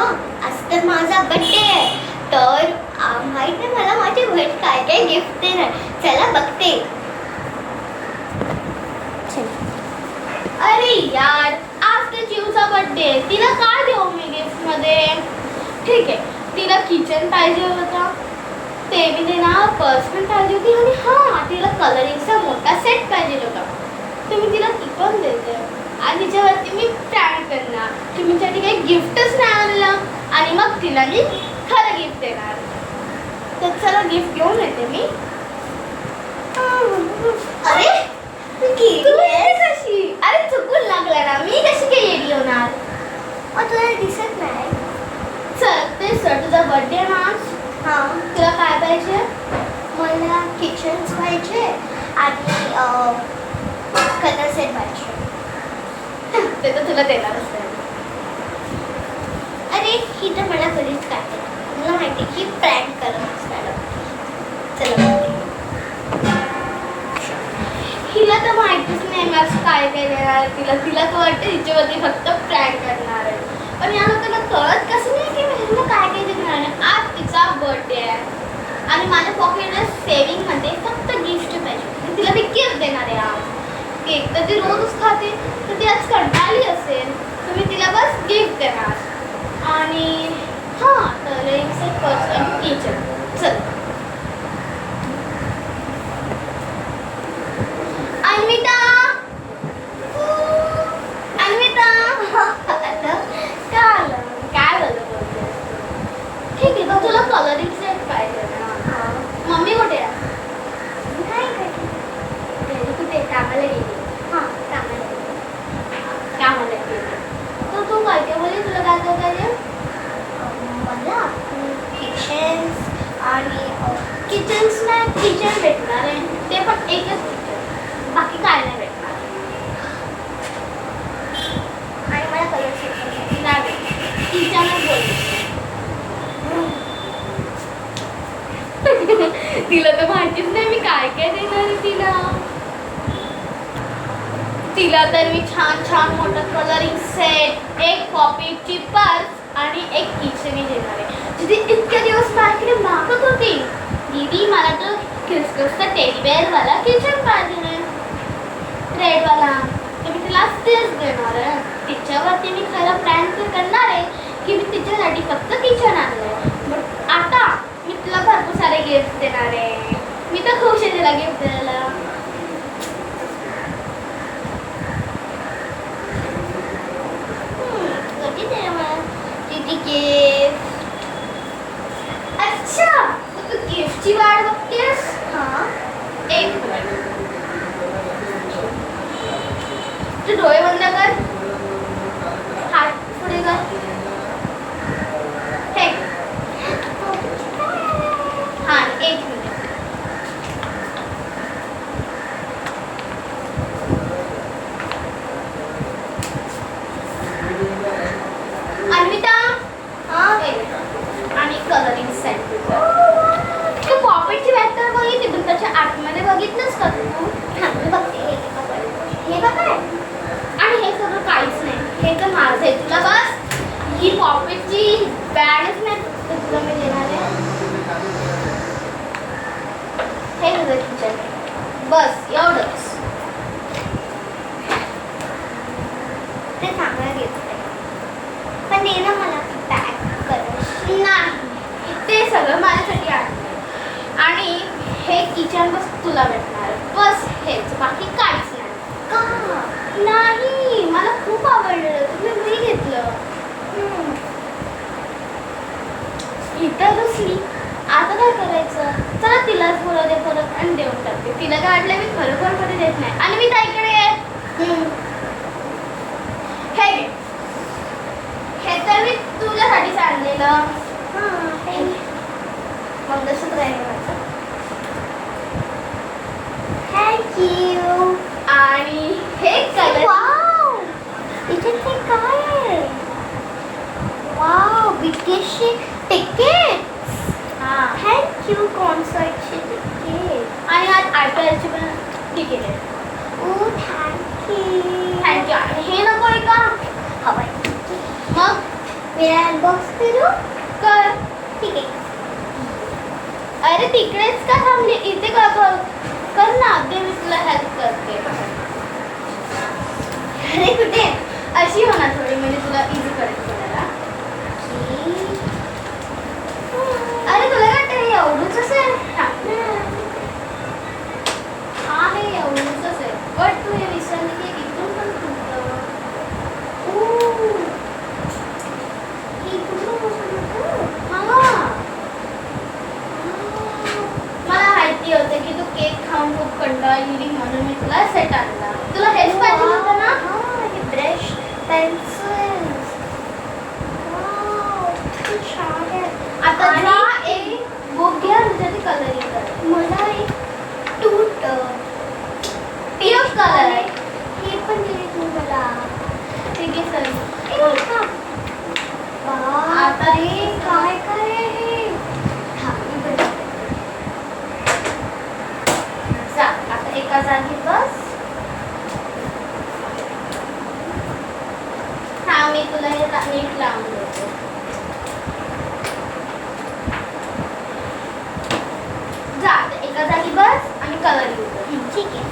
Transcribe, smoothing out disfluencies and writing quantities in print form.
Mamma आज तर माझा बर्थडे आहे तर माहित नाही मला माझी बहीण काय काय गिफ्ट देणार. चला बघते. अरे यार आज तर चिवचा बर्थडे आहे. तिला काय देऊ मी गिफ्ट मध्ये? ठीक आहे, तिला किचन पाहिजे होता ते मी देणार. पर्स पण पाहिजे होती आणि हां तिला कलरिंगचा मोठा सेट पाहिजे होता तर मी तिला ती पण देते. आणि तिच्यावरती मी प्रँक करणार की मी तिच्यासाठी काही गिफ्टच नाही आणलं आणि मग तिला मी खरं गिफ्ट देणार. तर चला गिफ्ट घेऊन येते मी. अरे तू कशी? अरे चुकून लागला ना, मी कशी काय येडी होणार? तुला दिसत नाही. चल ते सर तुझा बर्थडे आहे ना आज. हां तुला काय पाहिजे? मला किचन्स पाहिजे आणि कलर सेट पाहिजे. ते तर तुला देणारच नाही. अरे ही तर मला कधीच काय मला माहिती की प्रँक करत असणार. चला हिला तर माहितीच नाही मी आज काय काय देणार आहे तिला. तिला तर वाटतं हिच्यावरती फक्त प्रँक करणार आहे. पण या लोकांना कळत कसं नाही की मी हिला काय काय देणार आहे. आज तिचा बर्थडे आहे आणि माझ्या पॉकेटला सेविंगमध्ये फक्त गिफ्ट पाहिजे. तिला मी गिफ्ट देणार आहे आज. केक तर ती रोजच खाते तर ती आज कंटाळली असेल तर मी तिला बस गिफ्ट देणार. आणि हां तर इट्स अ पर्स आणि किचन. चल अन्विता, अन्विता काय झालं बोलते? ठीक आहे तर तुला कलरिंग सेट पाहिजे ना. मम्मी कुठे आहे? नाही कधी. घरी कुठे आहे? कामाला गेली. हां कामाला कामाला गेली. तर तू काय काय बोलली तुला काय काय पाहिजे? मला किचन्स आणि किचन्स नाही किचन भेटणार आहे ते पण एकच किचन, बाकी काय नाही भेटणार. आणि मला कलर सेट नाही भेटणार. किचनच बोलली. तिला तर माहितीच नाही मी काय काय देणार आहे तिला. तिला तर मी छान छान मोठं कलरिंग सेट, एक पॉकेटची पर्स आणि एक किचन देणार आहे. जिथे इतके दिवस बाकीने मागत होती दीदी मला तर क्रिसमसचा टेडी बेअरवाला किचन पाहिजे रेडवाला तर मी तिला तेच देणार आहे. तिच्यावरती मी खरं प्रँक करणार आहे की मी तिच्यासाठी फक्त किचन आणलं आहे. बट आता मी तिला भरपूर सारे गिफ्ट देणार आहे. मी तर खुश आहे तिला गिफ्ट द्यायला. कधी दे मला किती गिफ्ट. अच्छा तू गिफ्टची वाट बघतेस? हां एक मिनिट. तू डोळे बंद कर. हात पुढे कर. हे हां एक मिनिट. अन्विता हां आणि कलरिंग सेट. तू पॉकेटची बॅग तर बघितली पण त्याच्या आतमध्ये बघितलंस का तू? मी बघते हे बघा. आणि हे सगळं काहीच नाही. हे तर माझं आहे. तुला बस ही पॉकेटची बॅगच नाही तर तुला मी देणार आहे. हे तुझं किचन बस एवढंच. ते चांगलं गिफ्ट आहे पण दे ना मला पॅक कर. नाही ते सगळं माझ्यासाठी आणलं आणि हे किचन बस तुला भेटणार बस हेच, बाकी काहीच नाही. का नाही मला खूप आवडलं तुम्ही मी घेतलं. इथं रुसली आता काय करायचं? चला तिलाच बोलवते परत आणि देऊन टाकते. तिला काय वाटलं मी खरोखर मध्ये देत नाही. आणि मी ताईकडे आहे. हे घे. हे तर मी तुझ्यासाठीच आणलेलं. हां हे मंगळसूत्र आहे माझं. थँक्यू. आणि हे कलर वाव इथे ते काय आहे? वाव बीटीएसची तिकीट. हां थँक्यू कॉन्सर्टची तिकीट. आणि आज आयपीएलची पण तिकीट आहे. ओ थँक्यू. थँक्यू. आणि हे नको आहे का? हवंय. मग मेरा अनबॉक्स करू कर. ठीक आहे. अरे तिकडेच का थांबली, इथे का कर ना, दे मी तुला हेल्प करते. अरे कुठे अशी म्हणा थोडी, म्हणजे तुला इझी पडेल करायला. अरे तुला काय ते एवढंच असेल. हा हे एवढंच असेल, बट तू हे विसरली की इथून पण तुटतं. मला माहिती होतं की तू केक खाऊन खूप कंटाळली, म्हणून मी तुला सेट आणला. तुला हेल्प पाहिजे होतं ना. हे ब्रश पेन्सिल छान आहे. आता आणि जा एक बुक घे आणि त्याची कलरिंग कर. मला एक टूट पिंक कलर हे पण दिली तू मला. ठीक आहे सर. आता रे काय काय आहे. जा आता एका जागी बस. हा मी तुला हे नीट लावून देतो. जा आता एका जागी बस आणि कलरिंग कर. ठीक आहे.